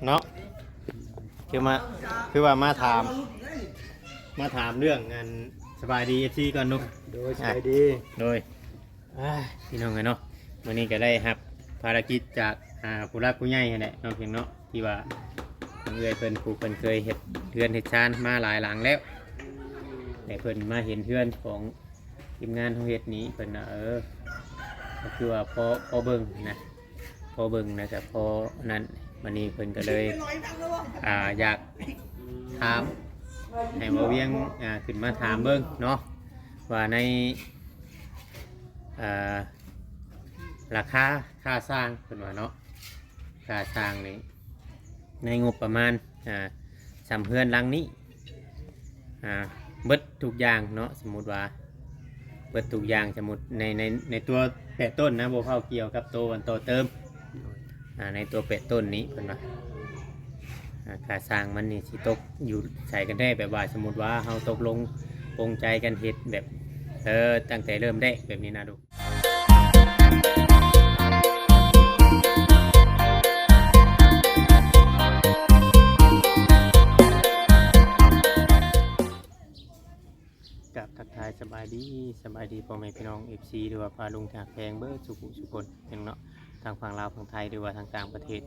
เนาะคือมาคือว่ามาถามเรื่องงานสบายดีที่ก่อนนุ๊ก โดยสบายดี โดยพี่น้องกันเนาะวันนี้ก็ได้ครับภารกิจจากผู้รักผู้ใหญ่นั่นแหละน้องเพียงเนาะที่ว่าทางเอื้อยเพิ่นผู้เพิ่นเคยเฮ็ดเฮือนเฮ็ดชานมาหลายหลังแล้วแต่เพิ่นมาเห็นเฮือนของทีมงานของเฮ็ดนี้เพิ่นก็คือว่าพอเบิ่งนะพอเบิ่งนะแต่พอนั้นวันนี้เพิ่นก็เลยอยากถามให้บ่เวียงขึ้นมาถามเบิ่งเนาะว่าในราคาค่าสร้างเพิ่นว่าเนาะค่าสร้างนี่ในงบประมาณสำเพื่อนหลังนี้เบิดทุกอย่างเนาะสมมุติว่าเบิดทุกอย่างสมมุติในตัวแปะต้นนะบ่เข้าเกี่ยวกับตัววันโตเติมในตัวแปะต้นนี้เพิ่นว่าค่าสร้างมันนี่สิตกอยู่ใส่กันได้แบบว่าสมมุติว่าเฮาตกลงปรงใจกันเฮ็ดแบบตั้งแต่เริ่มได้แบบนี้นะดูกับทักทายสบายดีพ่อแม่พี่น้อง FC หรือว่าพาลุงจากแพงเบอร์สุขุสุคนอย่างเนาะทางฝั่งลาวฝั่งไทยหรือว่าทางต่างประเทศ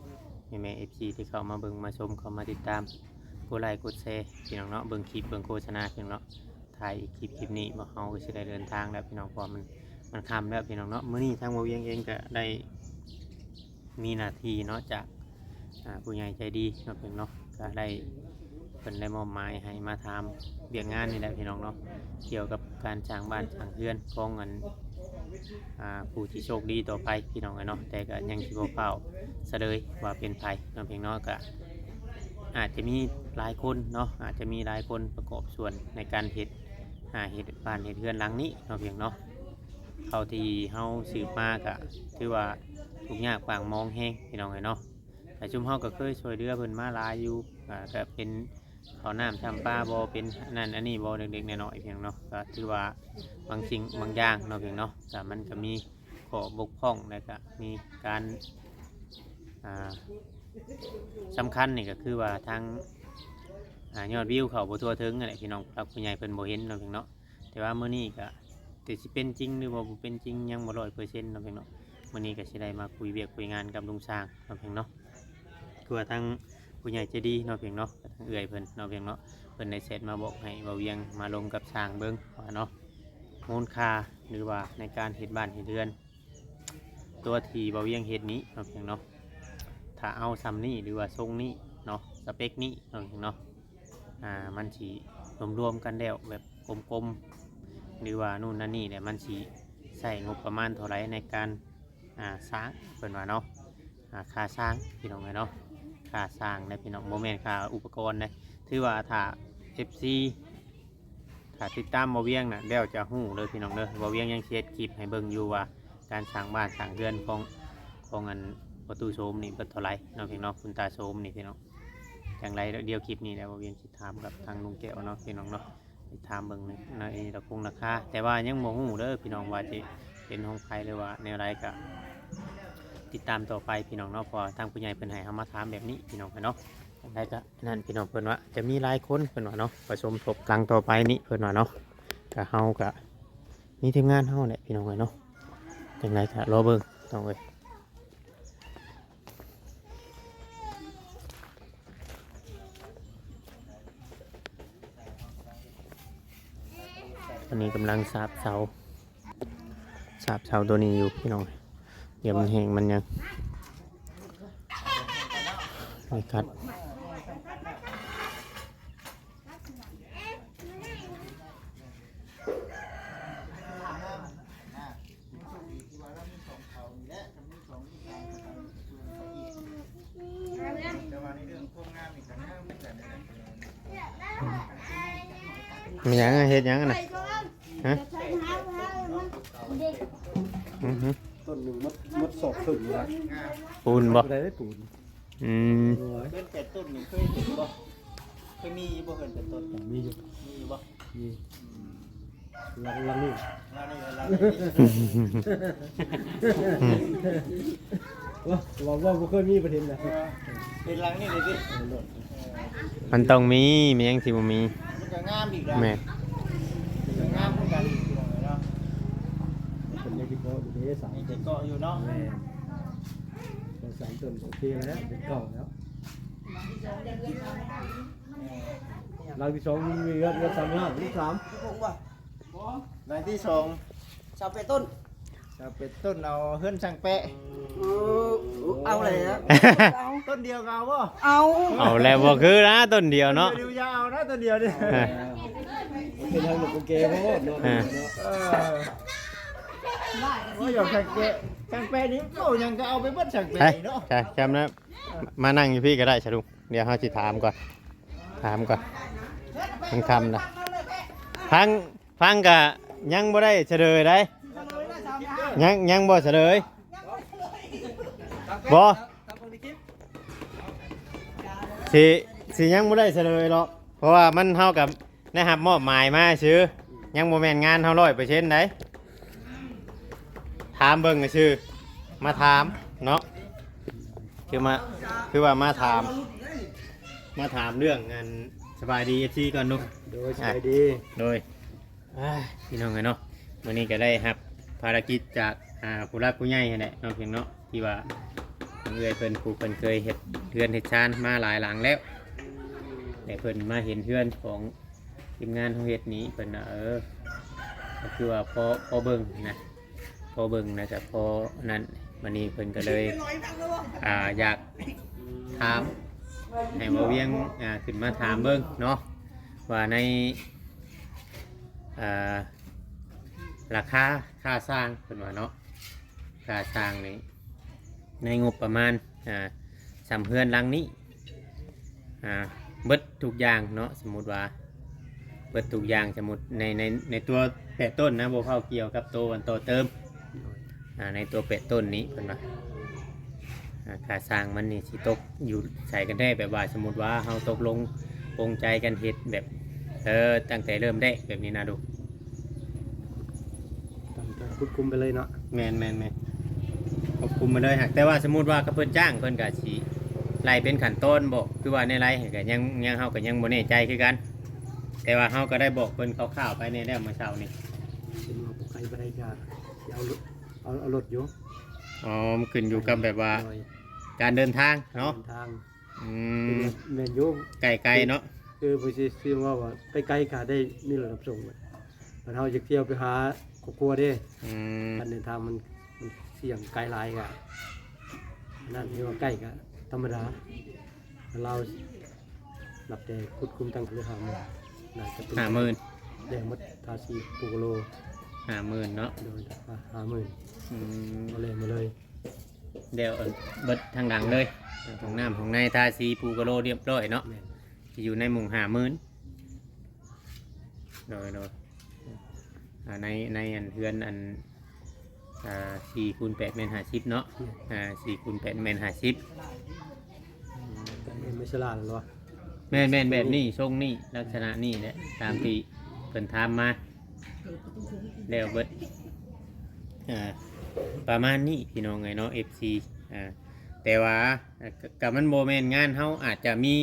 แม่ FC ที่เข้ามาเบิ่งมาชมเข้ามาติดตามกดไลค์กดแชร์พี่น้องเนาะเบิ่งคลิปเบิ่งโฆษณาพี่น้องเนาะถ่ายคลิปนี้บ่เฮาก็สิได้เดินทางแล้วพี่น้องพอมันค่ำแล้วพี่น้องเนาะมื้อนี้ทางบ่เวียงเองก็ได้มีหน้าที่เนาะจากผู้ใหญ่ใจดีเนาะพี่น้องเนาะก็ได้เพิ่นได้มอบหมายให้มาทำเบียกงานนี่แหละพี่น้องเนาะเกี่ยวกับการสร้างบ้านสร้างเรือนของเงินผู้ที่โชคดีต่อไปพี่น้องเนาะแต่ก็ยังสิบ่เฝ้าเสดยว่าเป็นไผเนาะพี่น้องก็อาจจะมีหลายคนเนาะอาจจะมีหลายคนประกอบส่วนในการเฮ็ดบ้านเฮ็ดเรือนหลังนี้เนาะพี่น้องเนาะเขาที่เฮาสืบมาก็ถือว่าทุกยากปางมองแห้งพี่น้องเนาะแต่ชุมเฮาก็เคยช่วยเหลือเพิ่นมาหลายอยู่ก็เป็นข้าวน้ำทำปลาบ่เป็นนั่นอันนี้บ่เด็กๆน้อยๆเพียงเนาะก็ถือว่าบางสิ่งบางอย่างเนาะเพียงเนาะแต่มันก็มีข้อบกพร่องแล้วก็มีการสำคัญนี่ก็คือว่าทางยอดวิวเขาบ่ทั่วถึงอะไรพี่น้องผู้ใหญ่เพิ่นบ่เห็นเนาะเพียงเนาะแต่ว่ามื้อนี้ก็แต่สิเป็นจริงหรือบ่เป็นจริงยังบ่100%เนาะเพียงเนาะมื้อนี้ก็สิได้มาคุยเวียกคุยงานกับลุงช้างเนาะเพียงเนาะคือว่าทางผู้ใหญ่ใจดีเนาะเพียงเนาะทางเอื้อยเพิ่นเนาะเพียงเนาะเพิ่นได้เสร็จมาบอกให้บ่เวียงมาลงกับช้างเบิ่งว่าเนาะมูลค่าหรือว่าในการเฮ็ดบ้านเฮ็ดเรือนตัวที่บ่เวียงเฮ็ดนี้เนาะเพียงเนาะถ้าเอาซ้ำนี้หรือว่าทรงนี้เนาะสเปคนี้เนาะเพียงเนาะมันสิรวมๆกันแล้วแบบกลมๆหรือว่านู่นนั่นนี่เนี่ยมันสิใส่งบประมาณเท่าไหร่ในการสร้างเพิ่นว่าเนาะค่าสร้างพี่น้องเนาะค่าสร้างในพี่น้องโมเมนต์ค่าอุปกรณ์นะถือว่าถ้า FC ถ้าติดตามบ่เวียงน่ะแล้วจะฮู้เลยพี่น้องเด้อบ่เวียงยังเช็ดคลิปให้เบิ่งอยู่ว่าการสร้างบ้านสร้างเรือนของอันประตูโสมนี่เบิดเท่าไหร่เนาะพี่น้องคุณตาโสมนี่พี่น้องอย่างไรเดียวคลิปนี้แล้วบ่เวียงสิถามกับทางลุงแก้วเนาะพี่น้องเนาะไปถามเบิ่งในราคาแต่ว่ายังบ่ฮู้เด้อพี่น้องว่าสิเป็นของใครหรือว่าแนวใดก็ติดตามต่อไปพี่น้องเนาะพอทางผู้ใหญ่เพิ่นให้เฮามาถามแบบนี้พี่น้องเนาะได้ก็นั่นพี่น้องเพิ่นว่าจะมีหลายคนเพิ่นว่าเนาะประชมทบครั้งต่อไปนี้เพิ่นว่าเนาะก็เฮาก็มีทีมงานเฮาแหละพี่น้องเนาะจังไดก็รอเบิ่งต้องเอ้ยอันนี้กำลังสาบเสาตัวนี้อยู่พี่น้องเดี๋ยวมันแห้งมันยังไม่คัดมันยังเฮ็ดยังน่ะฮะต้นหนึ่งมัดศอกขึ้นอยู่นะปูนบ่ได้ปูนเป็นเป็ดต้นนี่เคยเห็นบ่เคยมีบ่เห็นเป็ดต้นมีอยู่บ่มีลังนี่ลานี่ ว่าบ่เคยมีประเด็นนะ เป็นหลังนี่เลยสิ มันต้องมีมันยังสิบ่มี มันก็งามอีกแล้ว แม่ มันก็งามเหมือนกันเนาะ เป็นยังที่เขาอยู่ในสาย มีแต่เกาะอยู่เนาะ แม่สายต้นโอเคแล้วเป็นเก่าแล้วเราที่สองมีเงิน3 ล้านที่3 ผมว่า ในที่สอง ชาวเปต้น จะเป็นต้นเอาเฮือนช่างแปะ เอาเลยนะเอา ต้นเดียวกันเอาบ่ เอา เอาแล้วบ่คือนะต้นเดียวเนาะ เดียวยาวนะต้นเดียวนี่ เป็นทางหลบเกย์เพราะว่าเนาะ เออว่าอย่างช่างแปะช่างแปะนี่โอ้ยังก็เอาไปเบิ้ลช่างแปะ ใช่ เนาะ ใช่จำนะมานั่งอยู่พี่ก็ได้ชะลุงเดี๋ยวเฮาสิถามก่อนมันคำนะฟังก็ยังบ่ได้เฉลยได้ยังบ่เฉลยบ่สิยังบ่ได้เฉลยหรอกเพราะว่ามันเฮากับได้รับมอบหมายมาซื่อยังบ่แม่นงานเฮา100%ได้ถามเบิ่งก็ซื่อมาถามเนาะคือว่ามาถามเรื่องงานสบายดี FC ก่อนลูก โดยสายดี โดยพี่น้องไงเนาะวันนี้ก็ได้ครับภารกิจจากผู้รักผู้ใหญ่นั่นแหละเนาะเพียงเนาะที่ว่าเอื้อยเพิ่นผู้เพิ่นเคยเฮ็ดเรือนเฮ็ดชานมาหลายหลังแล้วแต่เพิ่นมาเห็นเรือนของทีมงานของเฮ็ดนี้เพิ่นน่ะก็คือว่าพอเบิ่งนะพอเบิ่งนะแต่พอนั้นวันนี้เพิ่นก็เลยอยากถามให้บ่เวียงขึ้นมาถามเบิ่งเนาะว่าในราคาค่าสร้างเป็นว่าเนาะค่าสร้างนี่ในงบประมาณสำเพื่อนหลังนี้เบิดทุกอย่างเนาะสมมุติว่าเบิดทุกอย่างสมมุติในตัวเป็ดต้นนะโบเข้าเกี่ยวกับตัววันโตเติมในตัวเป็ดต้นนี้เป็นว่าค่าสร้างมันนี่สิตกอยู่ใส่กันได้แบบว่าสมมุติว่าเราตกลงปรงใจกันเฮ็ดแบบตั้งแต่เริ่มได้แบบนี้นะดู คุดคุมไปเลยเนาะ แมนควบคุมมาเลยฮะแต่ว่าสมมุติว่ากระเพิ่นจ้างเพิ่นก็สิไล่เป็นขั้นตอนบอกคือว่าในไล่ก็ยังเฮาก็ยังบ่แน่ใจคือกัน แต่ว่าเฮาก็ได้บอกเพิ่นคร่าวๆไปในแล้วเมื่อเช้านี้ เป็นว่าใครไปได้ก็เอารถอยู่ อ๋อมันขึ้นอยู่กับแบบว่าการเดินทางเนาะ ทาง อืม แมนยู ไกลๆเนาะ คือพอสิซื้อว่าไปไกลก็ได้มีรถรับส่งมันเฮาจะเที่ยวไปหาครอบครัวเด้ อืม การเดินทางมันเสี่ยงไกลหลายก็นั่นที่ว่าใกล้ก็ธรรมดาเราหลับแต่คุดคุมตั้งคือ50,000น่าจะเป็น 50,000 แดงมดทาสีปูโล 50,000เนาะ โดย50,000 อืม เอาเลยมาเลย เดี๋ยวเบิดทางดังเลยของน้ำของในทาสีปูกะโลเรียบร้อยเนาะ แม่น จะอยู่ในหมู่50,000โดยในอันเพื่อนอัน4 คูณ 8 เมตร 50เนาะ4 คูณ 8 เมตร 50 แต่ไม่ฉลาดหรอ แม่นแบบนี้ทรงนี่ลักษณะนี่แหละตามที่เพิ่นทำมาแล้วเบิดประมาณนี้พี่น้องไงเนาะ FC แต่ว่ากับมันโมเมนต์งานเฮาอาจจะมี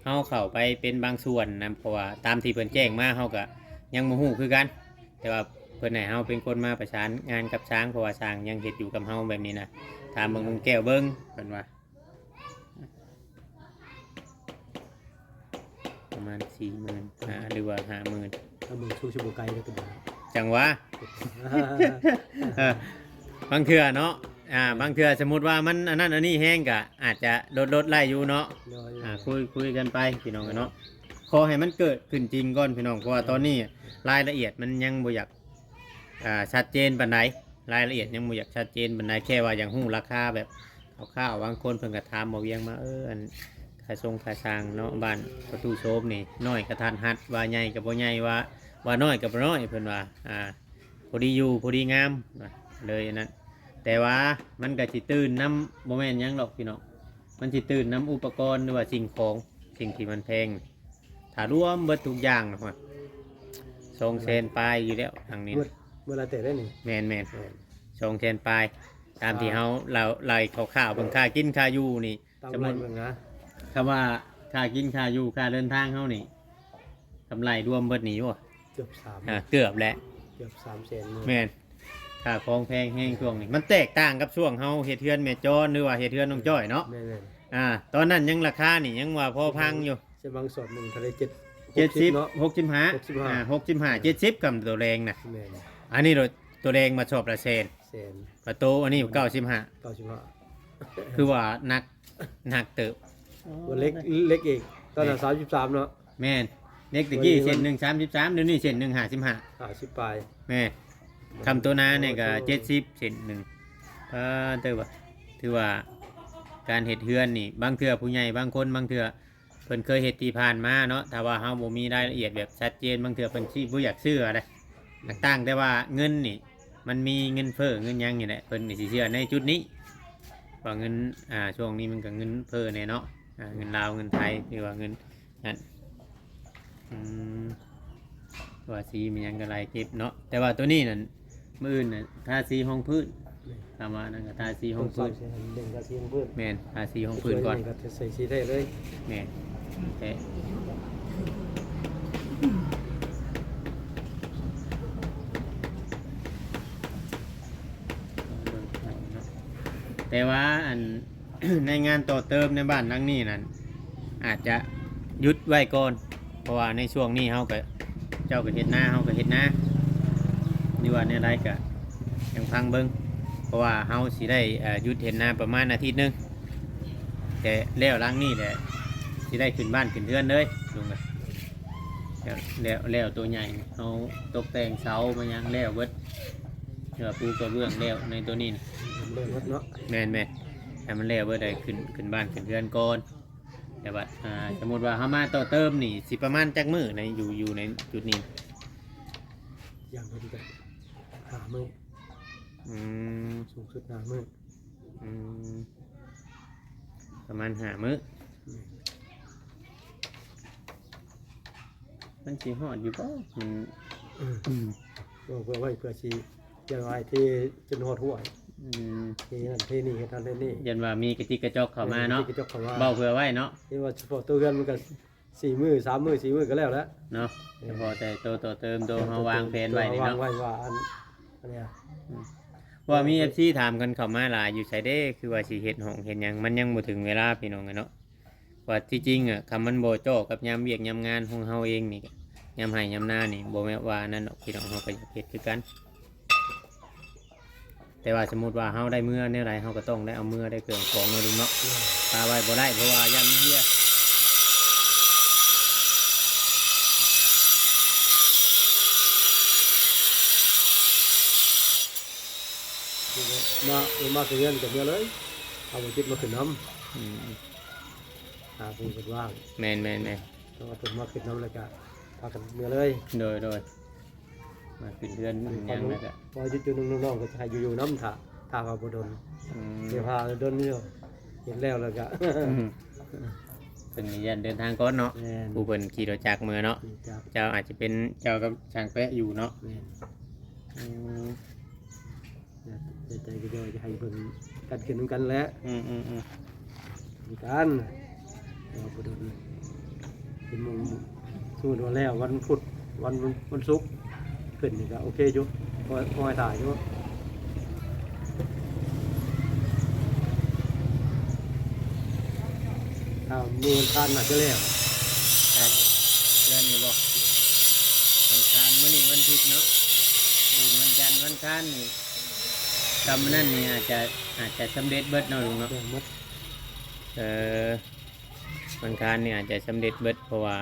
เฮาเข้าไปเป็นบางส่วนนะเพราะว่าตามที่เพิ่นแจ้งมาเฮาก็ยังบ่ฮู้คือกันแต่ว่าเพิ่นให้เฮาเป็นคนมาประสานงานกับช้างเพราะว่าช้างยังเฮ็ดอยู่กับเฮาแบบนี้นะถามเบิ่งลุงแก้วเบิ่งเพิ่นว่าประมาณ 40,000หรือว่า 50,000 ถ้ามึงสู้ชิบุไกก็เป็น จังหวะ บางเทื่อเนาะบางเทื่อสมมุติว่ามันอันนั้นอันนี้แห้งก็อาจจะลดไล่อยู่เนาะคุยกันไปพี่น้องกันเนาะขอให้มันเกิดขึ้นจริงก่อนพี่น้องเพราะว่าตอนนี้รายละเอียดมันยังบ่อยากชัดเจนปานใดรายละเอียดยังบ่อยากชัดเจนปานใดแค่ว่าอย่างฮู้ราคาแบบคร่าวๆบางคนเพิ่นก็ถามบ่เวียงมาอันค่าทรงค่าสร้างเนาะบ้านประตูโชมนี่น้อยกระทันหัดว่าใหญ่ก็บ่ใหญ่ว่าน้อยก็บ่น้อยเพิ่นว่าพอดีอยู่พอดีงามเลยอันนั้นแต่ว่ามันก็สิตื่นน้ำโมเมนต์ยังหรอกพี่น้องมันสิตื่นน้ำอุปกรณ์หรือว่าสิ่งของสิ่งที่มันแพงถ้ารวมเบิดทุกอย่างนะ200,000ปลายอยู่แล้วทางนี้ เมื่อไรเตะได้นี่ แมน200,000ปลาย ตามที่เฮาเราไล่ข่าวๆเบิ่งค่ากินค่าอยู่นี่ ตาม สม ไร มุติ เมืองนะ คำว่าค่ากินค่าอยู่ค่าเดินทางเฮานี่กำไรรวมเบิดนี่บ่ เกือบ3 เกือบแหละ เกือบ3แสนเลย แม่นค่าของแพงแห้งช่วงนี้มันแตกต่างกับช่วงเฮาเฮ็ดเฮือนแม่จอนหรือว่าเฮ็ดเฮือนน้องจ้อยเนาะ แม่น ตอนนั้นยังราคานี่ยังว่าพอพังอยู่ ๆจะบางสดหนึ่งทะเล70 70เนาะ 65 70กับตัวแรงน่ะ แม่น อันนี้ตัวแรงมาชอบละแสน แสน ประตูอันนี้95 95 คือว่านักเติบ ตัวเล็กอีกตอนนั้น33เนาะ แม่นเล็กตะกี้เส้นหนึ่ง33เดี๋ยวนี้เส้นหนึ่ง55 50ปลาย แม่คำตัวนาเนี่ยก็70เส้นหนึ่งเติบว่าถือว่าการเฮ็ดเฮือนนี่บางเทื่อผู้ใหญ่บางคนบางเทื่อเพิ่นเคยเฮ็ดที่ผ่านมาเนาะถ้าว่าเฮาบ่มีรายละเอียดแบบชัดเจนบางเทื่อเพิ่นสิบ่อยากเชื่อได้ต่างแต่ว่าเงินนี่มันมีเงินเฟ้อเงินหยังนี่แหละเพิ่นนี่สิเชื่อในจุดนี้ว่าเงินช่วงนี้มันก็เงินเฟ้อแน่เนาะเงินลาวเงินไทยหรือว่าเงินนั่นว่าสีมันยังก็หลายเก็บเนาะแต่ว่าตัวนี้นั่นมื้ออื่นน่ะทาสีห้องพื้นตามว่านั่นก็ทาสีห้องพื้น เด่นกระสีห้องพื้น แม่นทาสีห้องพื้นก่อน ก็ใส่สีได้เลย แม่นแต่ว่าอัน ในงานต่อเติมในบ้านหลังนี้นั่นอาจจะหยุดไว้ก่อนเพราะว่าในช่วงนี้เฮาก็เจ้าก็เฮ็ดนาเฮาก็เฮ็ดนานี่ว่าเนี่ยได้ก็ยังพังเบิ่งเพราะว่าเฮาสิได้หยุดเฮ็ดนาประมาณอาทิตย์หนึงแต่แล้วหลังนี้แหละสิได้ขึ้นบ้านขึ้นเรือนเลยลุงเอ้ยแล้วตัวใหญ่เฮาตกแต่งเสามายังแล้วเบิดเนื้อปูกระเบื้องแล้วในตัวนี้น่ะ เริ่มวัดเนาะ แม่นให้มันแล้วเบิดได้ขึ้นบ้านขึ้นเรือนก่อนแต่ว่าสมมุติว่าเฮามาต่อเติมนี่สิประมาณจักมื้อในอยู่ในจุดนี้ อย่างพอดีกันหามือ อืม สูงสุดหามือ อืมประมาณ5 มื้อมันสิฮอดอยู่บ่มัน เพื่อไว้เพื่อชีอย่างไรที่จนหดหัว อืม ที่นั่นที่นี่ที่นั่นที่นี่ ยันว่ามีกระติกกระจกเข้ามาเนาะ ที่กระจกเข้ามา เบาเผื่อไว้เนาะ ที่ว่าเฉพาะตัวเงินมันก็4 มื้อ3 มื้อ4 มื้อก็แล้ว เนาะเฉพาะแต่ตัวต่อเติมตัวเฮาวางแผนไว้นี่ วาง เนาะ ไว้ว่าอันเนี้ย ว่ามี FC ถามกันเข้ามาหลายอยู่ไสเด้คือว่าสิเฮ็ดห้องเฮ็ดหยังมันยังบ่ถึงเวลาพี่น้องเนาะว่าที่จริงอ่ะคำมันบ่จ้อกับยามเวียกยามงานของเฮาเองนี่ยามให้ยามหน้านี่บ่แม่นว่านั่นดอกพี่น้องเฮาก็อยากเฮ็ดคือกัน แต่ว่าสมมุติว่าเฮาได้เมื่อแนวใดเฮาก็ต้องได้เอาเมื่อได้เครื่องของเนาะลุงเนาะปาไว้บ่ได้เพราะว่ายามเฮีย มาตัวเงินกับเมื่อเลยเอาไปคิดมาขึ้นน้ อืม ำหาเป็นคนว่าง แม่น ต้องเอาตัวมาขึ้นน้ำแล้วก็พากันเมื่อเลย โดยมาขึ้นเดือนขึ้นหยังแล้วก็ พอจุดๆน้องๆก็จะให้อยู่น้ำถ้าเขาบ่โดน อืม เดี๋ยวพาโดนนี่เห็นแล้วแล้วก็ เป็นยันเดินทางก่อนเนาะ แม่น ผู้เพิ่นขี่รถจักรมือเนาะ จับ เจ้าอาจจะเป็นเจ้ากับช่างแปะอยู่เนาะ แม่น อืม ใจก็จะให้เพิ่นกันขึ้นกันแล้ว อืม มีกันเราบ่โดนเป็นมุมสมมุติว่าแล้ววันพุธวันศุกร์ขึ้นนี่ก็โอเคอยู่พอให้ถ่ายอยู่ถ้ามีวันทานอาจจะแล้ว ใช่เดือนนี้บ่วันคานมื้อนี้วันอาทิตย์เนาะมื้อนี้วันจันทร์วันคานนี่กรรมนั่นนี่อาจจะสำเร็จเบิดเนาะลุงเนาะ แบ่งหมด วันคานนี่อาจจะสำเร็จเบิดเพราะว่า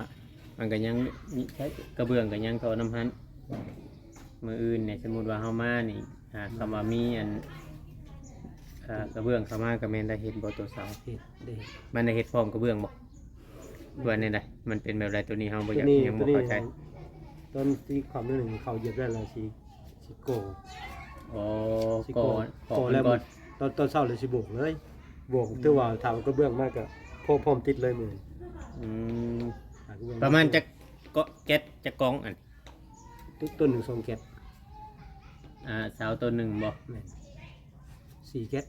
มันก็ยังมีใช้กระเบื้องก็ยังต่อน้ำหันมืออื่นเนี่ยสมมุติว่าเฮามานี่คำว่ามีอันกระเบื้องเข้ามาก็แม่นได้เฮ็ดบ่ตัวเสา เฮ็ดเด้ มันได้เฮ็ดพร้อมกระเบื้องบ่ว่าแนวใดมันเป็นแบบไรตัวนี้เฮาบ่อยากยังบ่เข้าใจ ต้นที่ความนึงเขาเหยียบได้แล้วสิโก อ๋อ สิ ก่อน โกแล้ว ก่อน ตอนเช้าเลยสิโบกเลยโบกถือว่าถามก็เบื้องมากก็พร้อมติดเลยมือ อืม หากเบื้อง ประมาณจักก็แก๊สจักกองอัน ต้น1 2แกะ เสาตัวหนึ่งบ่ แม่น 4 เก็ด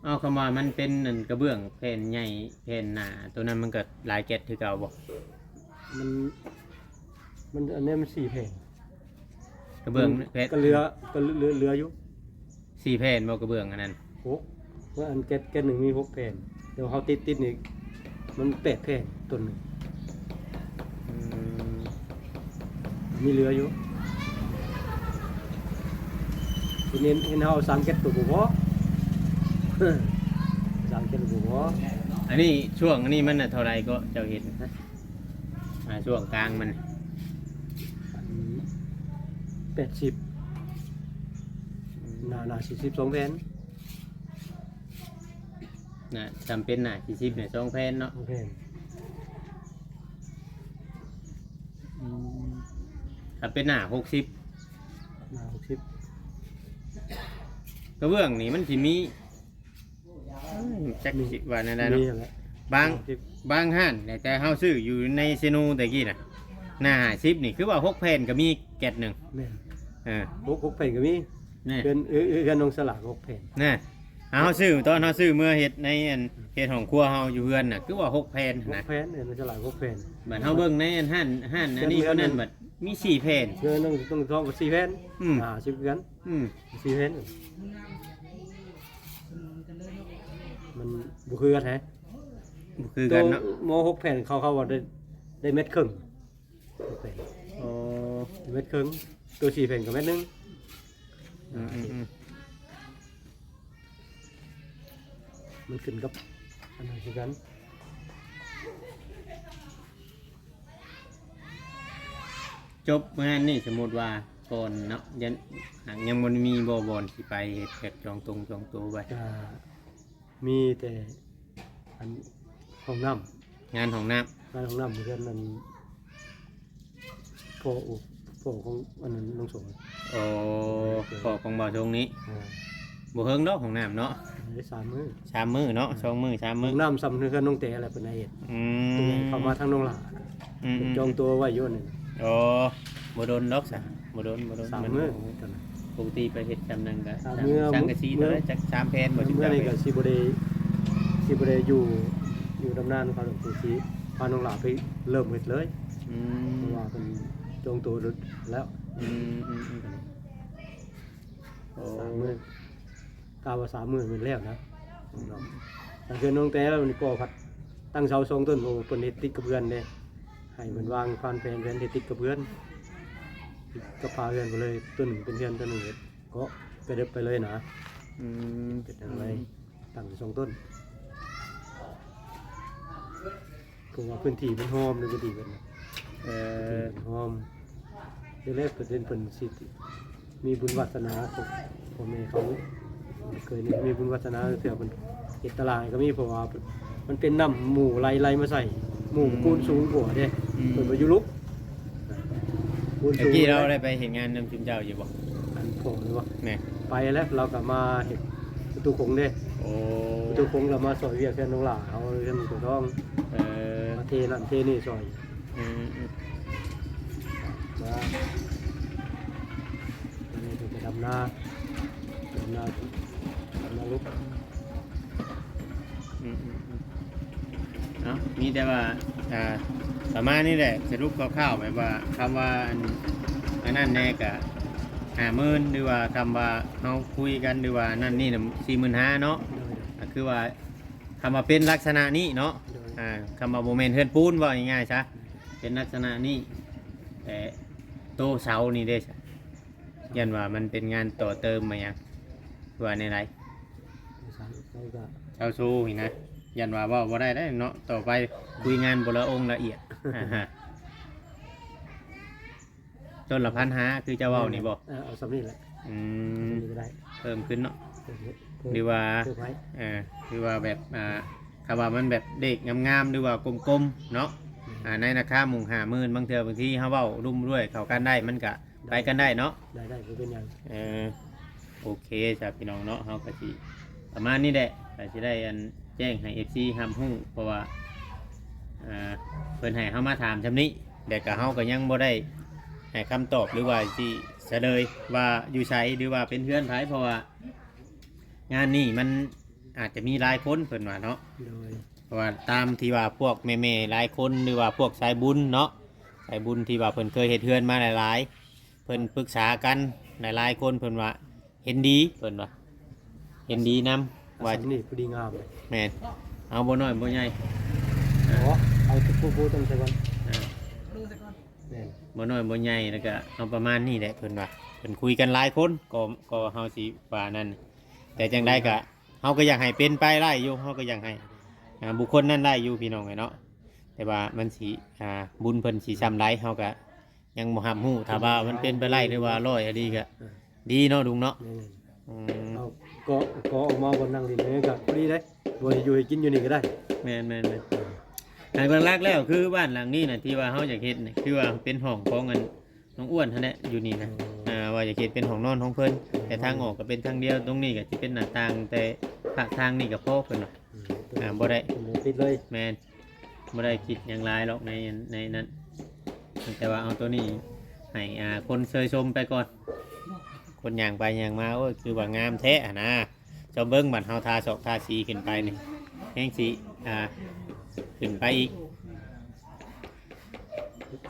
เอาคำว่ามันเป็นนั่นกระเบื้องแผ่นใหญ่แผ่นหนาตัวนั้นมันก็หลายเก็ดคือเก่าบ่ มันอันนี้มัน4 แผ่น กระเบื้องแผ่น ก็เหลืออยู่ 4แผ่นบ่กระเบื้องอันนั้น 6ว่าอันเก็ดหนึ่งมี6 แผ่นเดี๋ยวเขาติดนี่มัน8 แผ่นต้นหนึง อืม มีเหลืออยู่ทีนี้เห็นเขา3 เก็ดตัวบ่พอ 3 เก็ดตัวบ่พอ อันนี้ช่วงอันนี้มันน่ะเท่าไรก็เจ้าเห็นนะช่วงกลางมัน 80หนา42 แผ่น น่ะจำเป็นน่ะ40เนี่ย2แผ่นเนาะ 2 แผ่น ถ้าเป็นหน้า60 หนา60 กระเบื้องนี่มันสิมีจักสิว่านั่นได้เนาะ มีแหละ บางห้านแต่เฮาซื้ออยู่ในเซนูตะกี้น่ะหน้า50นี่คือว่า6แผ่นก็มีแก็ดหนึง แม่น เออ 6 แผ่นก็มี นี่ เกินลงสลาก6 แผ่น น่ะเฮาซื้อตอนเฮาซื้อเมื่อเฮ็ดในอันเฮ็ดของครัวเฮาอยู่เฮือนน่ะคือว่า6แผ่นนะ 6 แผ่นเนี่ยมันสลาก6 แผ่น บัดเฮาเบิ่งในอันห้านอันนี้เท่านั้นบัดมี4แผ่น เกินต้องท้องกับ4 แผ่น อืม 10กัน อืม 4 แผ่นมันบ่คือกันแฮะ บ่คือกันเนาะ โม6 แผ่นเขาว่าได้เม็ดครึ่ง6 แผ่น โอ้ เม็ดครึ่งตัว4 แผ่นก็เม็ดหนึง อืม มันขึ้นกับอันนั้นคือกัน จบงานนี่สมมุติว่าก่อนเนาะยังบ่มีบ่บอนสิไปเฮ็ดแบบจองตัวไว้ จะมีแต่อันห้องน้ำ งานของน้ำ งานห้องน้ำเหมือนกันมันพ่อของอันนั้นลงสง โอ้ขอของบ่าวตรงนี้ อ่า บ่เฮิงดอกของน้ำเนาะ ได้3 มื้อ 3มื้อเนาะ2มื้อ3 ห้ มื้ อ อง น้ำซ้ำนึงกันน้องแต่อะไรเป็นไงเฮ็ด อื เข้ามาทางน้องหลา อืม จองตัวไว้อยู่นี่ โอ้บ่โดนดอกซะบ่โดน 3 มื้อกัน ปกติไปเฮ็ดจำนึงก็ สามมื้อ สังกะสีเท่าไหร่จัก3แผ่นบ่สิ เมื่อ เจ้า นี้ ไป ก็สิบ่ได้อยู่ดำนานเขาดอกสิพาน้องหลาไปเริ่มเฮ็ดเลย อื เพ ม ราะว่าเพิ่นจองตัวแล้ว อืมโอ้ 3 มื้อกาว่า3 มื้อมันแล้วนะแต่คือน้องแต่แล้วมันก็พัดตั้งเสา2 ต้นโอ้เพิ่นเฮ็ดติดกับเพื่อนเด้ให้เพิ่นวางฟานแผ่นเฮ็ดติดกับเพื่อนติดกับพาเพื่อนไปเลยต้นหนึ่งเป็นเพื่อนต้นหนึงเฮ็ดก็ไปเด็บไปเลยนะ อืม เป็นอะไรตั้ง2 ต้นเพราะว่าพื้นที่มันหอมเลยพื้นที่เพิ่นน่ะ เออ หอมแรกๆเพิ่นสิมีบุญวาสนาของพ่อแม่เขาเคยมีบุญวาสนาเถื่อเพิ่นเฮ็ดตลาดก็มีเพราะว่ามันเป็นน้ำหมู่ไหลมาใส่หมู่กูนสูงกว่าเด้เพิ่นบ่อยู่ลุกกูน เมื่ สู อง กี้เราได้ไปเห็นงานนำจุมเจ้าอยู่บ่ อันของเลยว่า แม่ ไปแล้วเราก็มาเฮ็ดประตูคงเด้ โอ้ ประตูคงเรามาซอยเวียกแค่น้องหลาเอาเรื่องตัวท้อง เออ มาเทนั่นเทนี่ซอย อืม มาอันนี้ถึงจะดำนาลุก เนาะมีแต่ว่าประมาณนี้แหละสรุปคร่าวๆแบบว่าคำว่าอันนั้นแน่กะ50,000หรือว่าคำว่าเฮาคุยกันหรือว่านั่นนี่น่ะ45,000เนาะก็คือว่าคำว่าเป็นลักษณะนี้เนาะคำว่าโมเมนต์เฮือนปูนว่าง่ายๆซะเป็นลักษณะนี้แต่โตเสานี่เด้ยันว่ามันเป็นงานต่อเติมมาหยังว่าในไร แล้วก็ เจ้าชูนี่นะยันว่าเว่าบ่ได้เนาะต่อไปคุยงานบ่ละองค์ละเอียด ต้นละ1,500คือเจ้าเว้านี่บ่ เอาสำนี่แหละ อืม นี่ก็ได้ เพิ่มขึ้นเนาะ เพิ่ม หรือว่า เพิ่มไว้ หรือว่าแบบคำว่ามันแบบเด็กงามๆหรือว่ากลมๆเนาะในราคาหมู่50,000บางเทื่อบางทีเฮาเว้ารุ่มด้วยเข้ากันได้มันก็ไปกันได้เนาะ ได้บ่เป็นหยัง โอเคจ้ะพี่น้องเนาะเฮาก็สิประมาณนี้แหละก็สิได้อันแจ้งให้ FC รับรู้เพราะว่าเพิ่นให้เฮามาถามจำนี้แต่ก็เฮาก็ยังบ่ได้ให้คำตอบหรือว่าสิ เฉลยว่าอยู่ไสหรือว่าเป็นเพื่อนไผเพราะว่างานนี้มันอาจจะมีหลายคนเพิ่นว่าเนาะ โดย เพราะว่าตามที่ว่าพวกแม่ๆหลายคนหรือว่าพวกสายบุญเนาะสายบุญที่ว่าเพิ่นเคยเฮ็ดเฮือนมาหลายๆเพิ่นปรึกษากันหลายๆคนเพิ่นว่าเห็นดีเพิ่นว่าเห็นดีนำว่า สำนี่พอดีงามเลย แม่นเอาบ่น้อยบ่ใหญ่ อ๋อเอาที่ผู้ต้องใช้ก่อน อ่า แม่น บ่น้อยบ่ใหญ่แล้วก็เอาประมาณนี้แหละเพิ่นว่าเพิ่นคุยกันหลายคนก็เฮาสิว่านั่นแต่จังไดก็เฮาก็อยากให้เป็นไปได้อยู่เฮาก็อยากให้บุคคลนั้นได้อยู่พี่น้องไงเนาะแต่ว่ามันสิบุญเพิ่นสิซ้ำไรเฮาก็ยังบ่รับรู้ถ้าว่ามันเป็นไปได้หรือว่าร้อยอะดีก็ดีเนาะลุงเนาะ แม่น อืม เอาก็ออกมาบนนั่งดินนี่ก็พอดีเลยบ่ได้อยู่ให้กินอยู่นี่ก็ได้ แม่นอันเบื้องแรกแล้วคือบ้านหลังนี้น่ะที่ว่าเฮาอยากเฮ็ดนี่คือว่าเป็นห้องของอันน้องอ้วนนั่นแหละอยู่นี่นะว่าอยากเฮ็ดเป็นห้องนอนของเพิ่นแต่ทางออกก็เป็นทางเดียวตรงนี้ก็สิเป็นหน้าต่างแต่ภาคทางนี่ก็พอเพิ่นว่าบ่ได้ ปิดเลย แม่นบ่ได้คิดอย่างไรหรอกในนั้นแต่ว่าเอาตัวนี้ให้คนเชยชมไปก่อน คนอย่างไปอย่างมาโอ้ยคือว่างามแท้อะนะจอมเบิ้งบัดเฮาทาศอกทาสีขึ้นไปนี่แห้งสีขึ้นไปอีก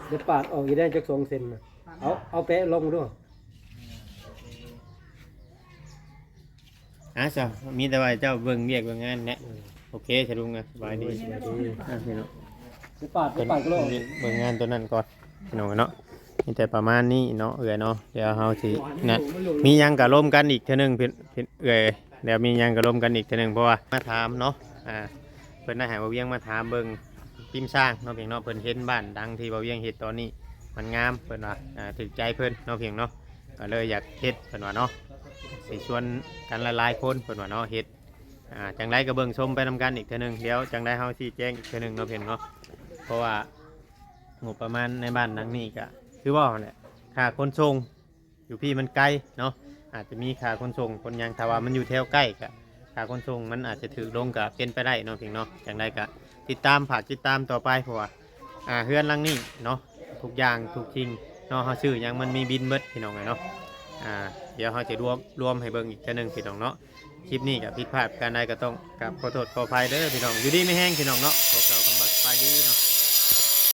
เดี๋ยวปาดออกอีกได้จัก2 เซนน่ะเอาแปะลงด้วย จ้ะมีแต่ว่าเจ้าเบิ้งเรียกเบิ้งงานแหละโอเคสะดุงนะสบายดีพี่น้อง เดี๋ยวปาดก็ลง เบิ้งงานตัวนั้นก่อนพี่น้องเนาะมีแต่ประมาณนี้เนาะเนาะเดี๋ยวเฮาสินะมีหยังกะร่วมกันอีกเทื่อนึงเดี๋ยวมีหยังกะร่วมกันอีกเทื่อนึงเพราะว่ามาถามเนาะเพิ่นได้ให้บ่เวียงมาถามเบิ่งพิมพ์สร้างเนาะเพียงเนาะเพิ่นเห็นบ้านดังที่บ่เวียงเฮ็ดตอนนี้มันงามเพิ่นว่าถูกใจเพิ่นเนาะเพียงเนาะก็เลยอยากเฮ็ดเพิ่นว่าเนาะสิชวนกันหลายๆคนเพิ่นว่าเนาะเฮ็ดจังไดก็เบิ่งชมไปนำกันอีกเทื่อนึงเดี๋ยวจังไดเฮาชี้แจงอีกเทื่อนึงเนาะเพียงเนาะเพราะว่างบประมาณในบ้านหลังนี้ก็คือว่าแหละค่าขนส่งอยู่พี่มันไกลเนาะอาจจะมีค่าขนส่งคนยังถ้าว่ามันอยู่แถวใกล้ก็ค่าขนส่งมันอาจจะถือลงกับเป็นไปได้เนาะเพียงเนาะจังไดก็ติดตามติดตามต่อไปเพราะว่าเฮือนหลังนี้เนาะทุกอย่างทุกสิ่งเนาะเฮาซื้อหยังมันมีบินเบิดพี่น้องไงเนาะเดี๋ยวเฮาจะรวมให้เบิ่งอีกเทื่อนึงพี่น้องเนาะคลิปนี้ก็ผิดพลาดการใดก็ต้องกับขอโทษขออภัยเด้อพี่น้องอยู่ดีไม่แห้งพี่น้องเนาะขอกล่าวคำว่าสบายดีเนาะ